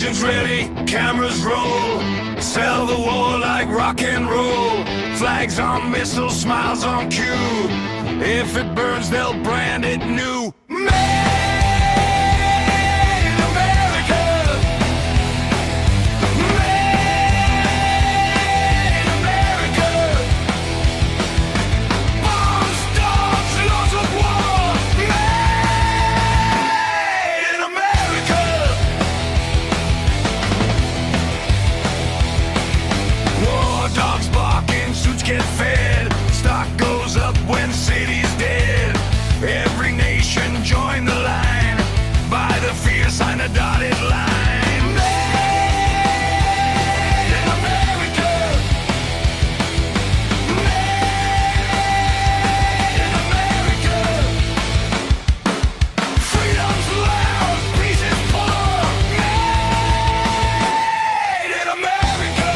Engines ready, cameras roll. Sell the war like rock and roll. Flags on missiles, smiles on cue. If it burns, they'll brand it new. Made in America. Made in America. Bombs, dogs, laws of war. Made in America. War dogs barking, suits get fed. Stock goes up when city's dead. Every nation join the line. By the fear, sign a dotted line. Made in America. Made in America. Freedom's loud, peace is poor. Made in America.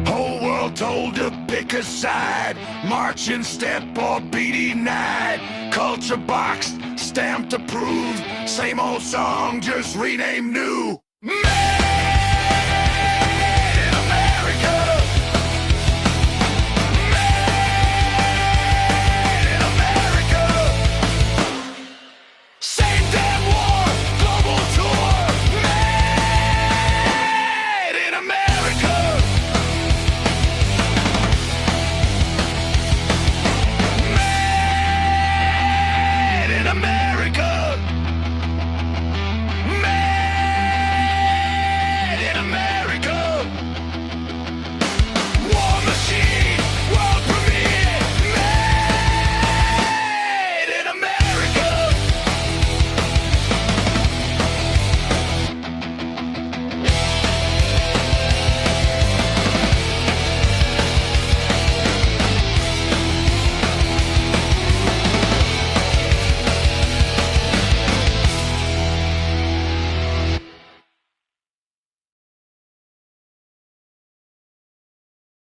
Whole world told to pick a side. March in step or beady night. Culture boxed, stamped approved. Same old song, just renamed new.